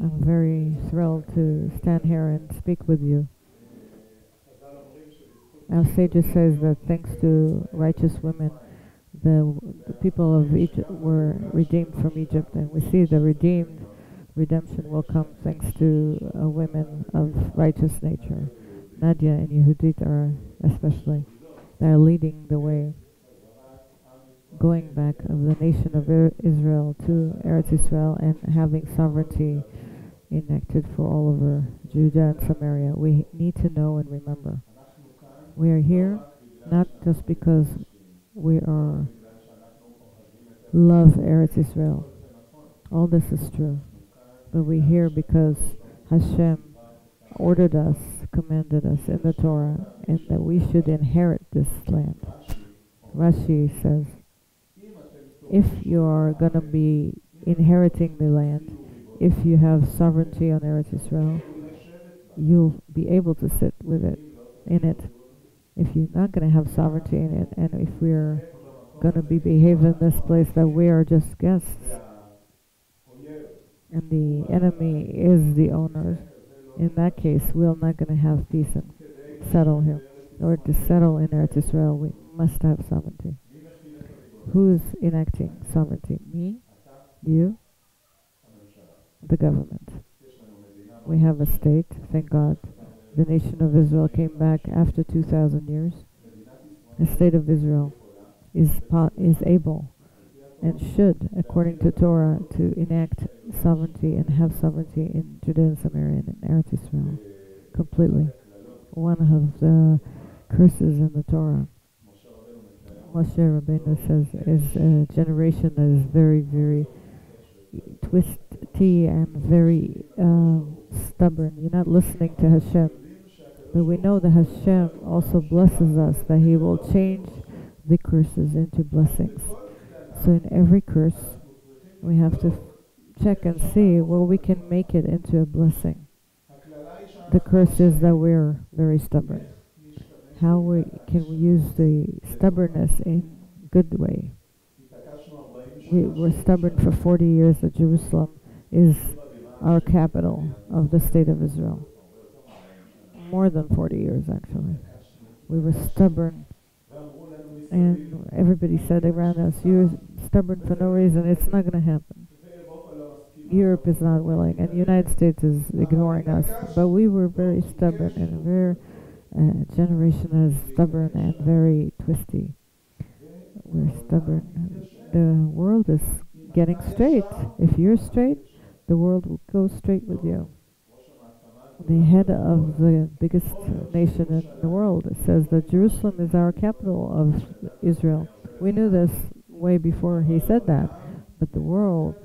I'm very thrilled to stand here and speak with you. Our sages says that thanks to righteous women, the people of Egypt were redeemed from Egypt, and we see the redemption will come thanks to women of righteous nature. Nadia and Yehudit are especially. They are leading the way, going back of the nation of Israel to Eretz Israel and having sovereignty enacted for all over Judea and Samaria. We need to know and remember. We are here not just because we are love Eretz Israel. All this is true. But we're here because Hashem ordered us, commanded us in the Torah, and that we should inherit this land. Rashi says, if you are going to be inheriting the land, if you have sovereignty on Eretz Israel, you'll be able to sit with it, in it. If you're not going to have sovereignty in it, and if we're going to be behaving in this place that we are just guests, and the enemy is the owner, in that case, we're not going to have peace and settle here. In order to settle in Eretz Israel, we must have sovereignty. Who's enacting sovereignty? Me? You? The government. We have a state, thank God. The nation of Israel came back after 2,000 years. The state of Israel is able and should, according to Torah, to enact sovereignty and have sovereignty in Judea and Samaria and in Eretz Israel completely. One of the curses in the Torah, Moshe Rabbeinu says, is a generation that is very, very twisty and very stubborn. You're not listening to Hashem. But we know that Hashem also blesses us, that He will change the curses into blessings. So in every curse, we have to check and see where we can make it into a blessing. The curse is that we're very stubborn. How can we use the stubbornness in good way? We were stubborn for 40 years that Jerusalem is our capital of the state of Israel. More than 40 years, actually. We were stubborn, and everybody said around us, you're stubborn for no reason, it's not going to happen. Europe is not willing, and the United States is ignoring us, but we were very stubborn, and a very generation is stubborn and very twisty. We're stubborn. The world is getting straight. If you're straight, the world will go straight with you. The head of the biggest nation in the world says that Jerusalem is our capital of Israel. We knew this way before he said that, but the world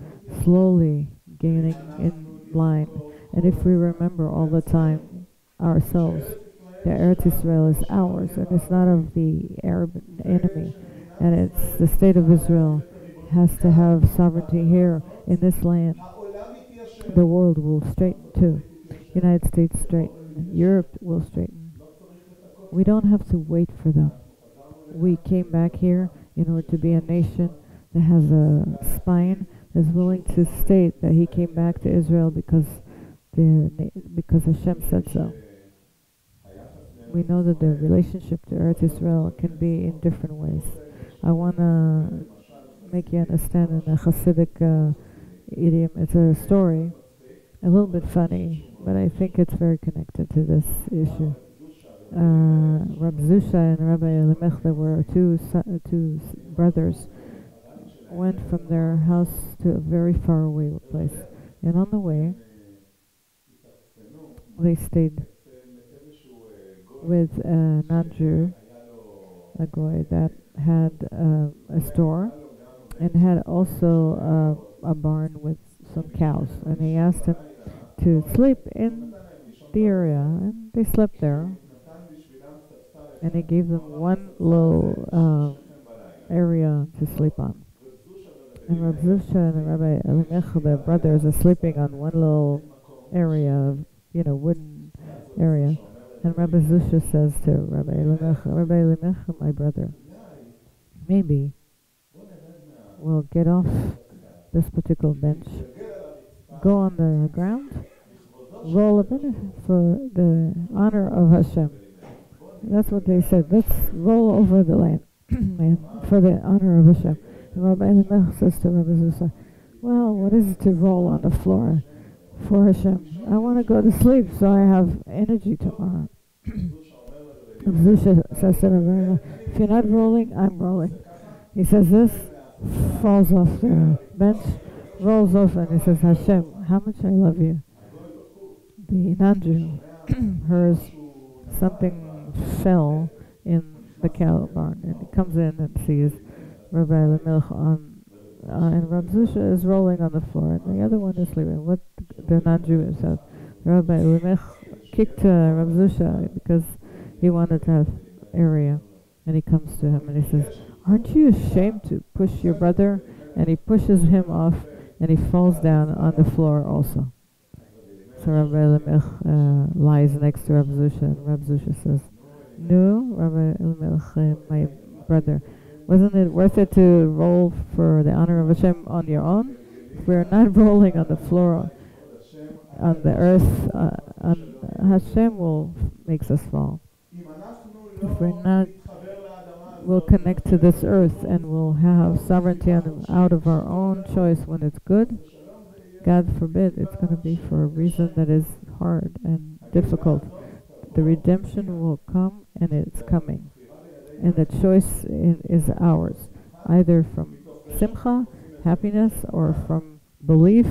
slowly gaining in line. And if we remember all the time ourselves, the Eretz Israel is ours, and it's not of the Arab enemy, and it's the state of Israel has to have sovereignty here in this land. The world will straighten too. United States straighten, Europe will straighten. We don't have to wait for them. We came back here in order to be a nation that has a spine, that's willing to state that he came back to Israel because Hashem said so. We know that the relationship to Eretz Israel can be in different ways. I want to make you understand in a Hasidic idiom. It's a story, a little bit funny, but I think it's very connected to this issue. Rabbi Zusha and Rabbi Elimech, there were two brothers, went from their house to a very far away place. And on the way, they stayed with a non-Jew, a goy, that had a store and had also a barn with some cows. And he asked him to sleep in the area, and they slept there. And he gave them one little area to sleep on. And Rabbi Zusha and Rabbi Elimech, the brothers, are sleeping on one little area, wooden area. And Rabbi Zusha says to Rabbi Elimech, my brother, maybe we'll get off this particular bench, go on the ground, roll a bit for the honor of Hashem. That's what they said. Let's roll over the land and for the honor of Hashem. And Rabbi Elimelech says to Rabbi Zusha, well, what is it to roll on the floor for Hashem? I want to go to sleep so I have energy tomorrow. Rabbi Zusha says to Rabbi Elimelech, if you're not rolling, I'm rolling. He says this, falls off the bench, rolls off, and he says, Hashem, how much I love you. The non-Jew hears something fell in the cow barn, and he comes in and sees Rabbi Elimelech and Rabbi Zusha is rolling on the floor, and the other one is sleeping. What the non-Jew says, Rabbi Elimelech kicked Rabbi Zusha because he wanted to have area, and he comes to him and he says, aren't you ashamed to push your brother? And he pushes him off, and he falls down on the floor also. So Rabbi Elimelech lies next to Rabbi Zusha, and Rabbi Zusha says, no, Rabbi Elimelech, my brother, wasn't it worth it to roll for the honor of Hashem on your own? If we're not rolling on the floor, on the earth, Hashem will makes us fall. If we're not, we'll connect to this earth and we'll have sovereignty out of our own choice when it's good. God forbid, it's going to be for a reason that is hard and difficult. The redemption will come, and it's coming. And the choice is ours, either from simcha, happiness, or from belief,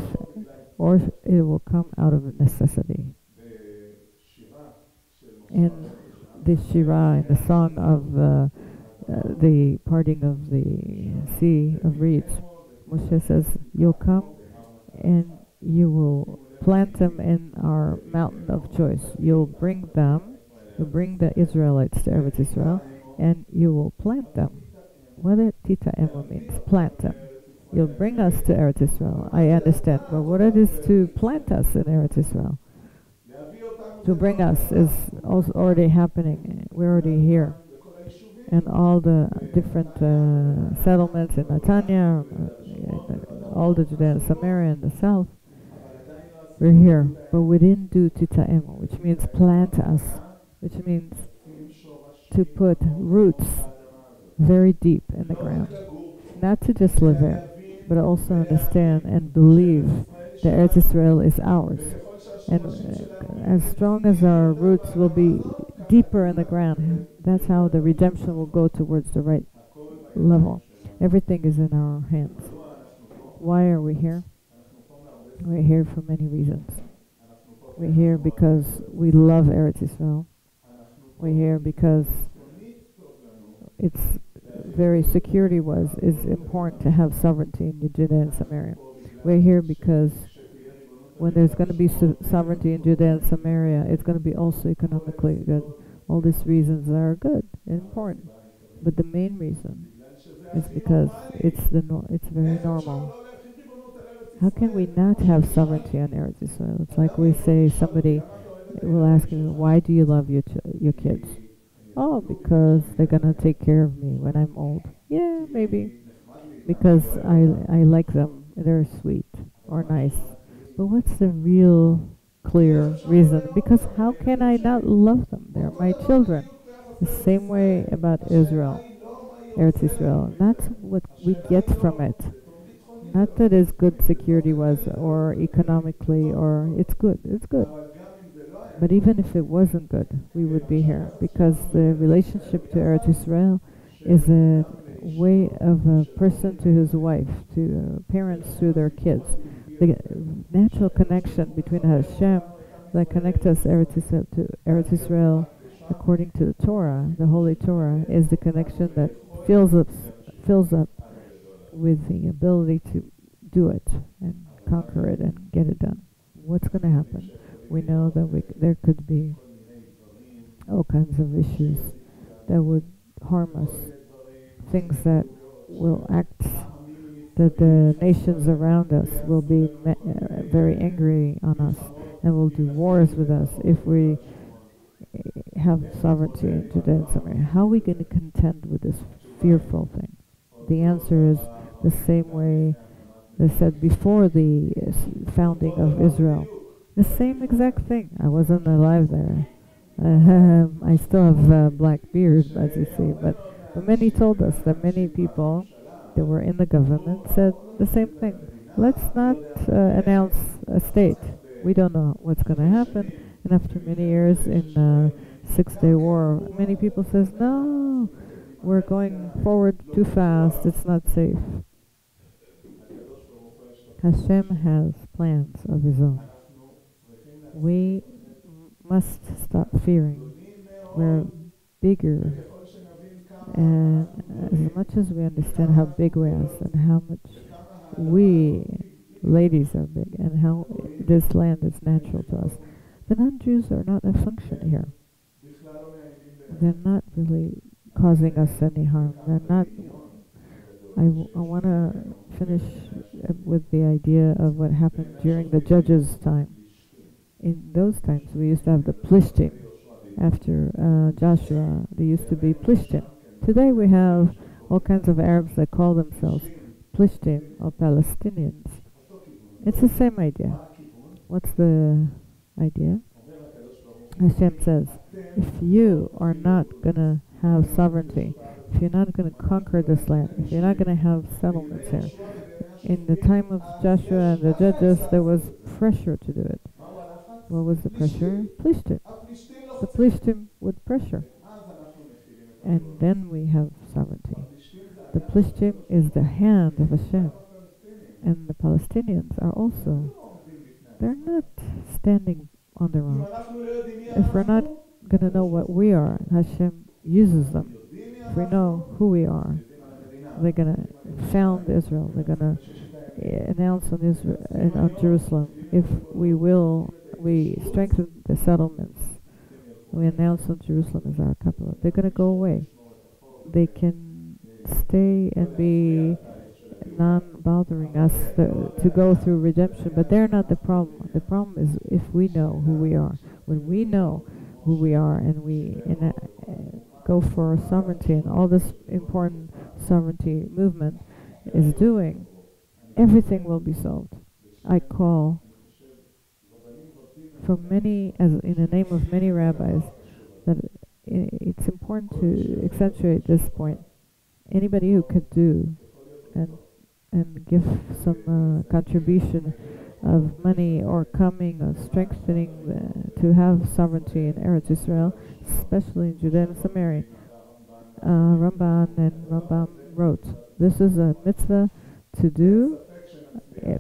or it will come out of necessity. In the Shira, in the song of the parting of the sea of reeds, Moshe says, you'll come and you will plant them in our mountain of choice. You'll bring the Israelites to Eretz Israel, and you will plant them. What Tita Emo means, plant them. You'll bring us to Eretz Israel, I understand, but what it is to plant us in Eretz Israel? To bring us is also already happening. We're already here. And all the different settlements in Netanya, all the Judea and Samaria in the south, we're here. But we didn't do Tita'emo, which means plant us, which means to put roots very deep in the ground. Not to just live there, but also understand and believe that Eretz Israel is ours. And as strong as our roots will be deeper in the ground, that's how the redemption will go towards the right level. Everything is in our hands. Why are we here? We're here for many reasons. We're here because we love Eretz Israel. We're here because it's very security-wise is important to have sovereignty in Judea and Samaria. We're here because when there's going to be sovereignty in Judea and Samaria, it's going to be also economically good. All these reasons are good and important. But the main reason is because it's very normal. How can we not have sovereignty on Eretz Israel? It's like we say, somebody will ask you, why do you love your kids? Oh, because they're going to take care of me when I'm old. Yeah, maybe. Because I like them. They're sweet or nice. But what's the real clear reason? Because how can I not love them? They're my children. The same way about Israel, Eretz Israel. That's what we get from it. Not that it's good security-wise or economically, or it's good. It's good. But even if it wasn't good, we would be here. Because the relationship to Eretz Israel is a way of a person to his wife, to parents to their kids. The natural connection between Hashem that connects us to Eretz Israel according to the Torah, the Holy Torah, is the connection that fills up with the ability to do it and conquer it and get it done. What's going to happen? We know that there could be all kinds of issues that would harm us, things that will act, that the nations around us will be very angry on us and will do wars with us if we have sovereignty in Judea and Samaria. How are we going to contend with this fearful thing? The answer is the same way They said before the founding of Israel. The same exact thing. I wasn't alive there. I still have a black beard, as you see, but many told us that many people that were in the government said the same thing. Let's not announce a state. We don't know what's going to happen. And after many years in the Six-Day War, many people says, no, we're going forward too fast. It's not safe. Hashem has plans of His own. We must stop fearing. We're bigger. And as much as we understand how big we are and how much we ladies are big and how this land is natural to us, the non-Jews are not a function here. They're not really causing us any harm. They're not. I want to finish with the idea of what happened during the judges' time. In those times, we used to have the Plishtim. After Joshua, there used to be Plishtim. Today we have all kinds of Arabs that call themselves Plishtim or Palestinians. It's the same idea. What's the idea? Hashem says, if you are not going to have sovereignty, if you're not going to conquer this land, if you're not going to have settlements here, in the time of Joshua and the judges, there was pressure to do it. What was the pressure? Plishtim. The Plishtim would pressure. And then we have sovereignty. The Plishtim is the hand of Hashem. And the Palestinians are also, they're not standing on their own. If we're not going to know what we are, Hashem uses them. If we know who we are, they're going to found Israel. They're going to announce on Israel and on Jerusalem. If we will, we strengthen the settlements. We announce on Jerusalem as our capital. They're going to go away. They can stay and be non-bothering us to go through redemption, but they're not the problem. The problem is if we know who we are. When we know who we are and we go for sovereignty, and all this important sovereignty movement is doing, everything will be solved. I call for many, as in the name of many rabbis, that it's important to accentuate this point. Anybody who could do and give some contribution of money or coming or strengthening to have sovereignty in Eretz Israel, especially in Judea and Samaria. Rambam wrote, this is a mitzvah to do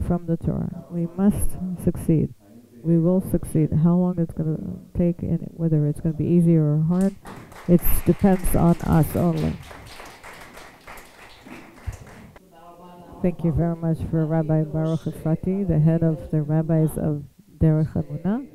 from the Torah. We must succeed. We will succeed. How long it's going to take, and whether it's going to be easy or hard, it depends on us only. Thank you very much for Rabbi Baruch Efrati, the head of the rabbis of Derech Emunah.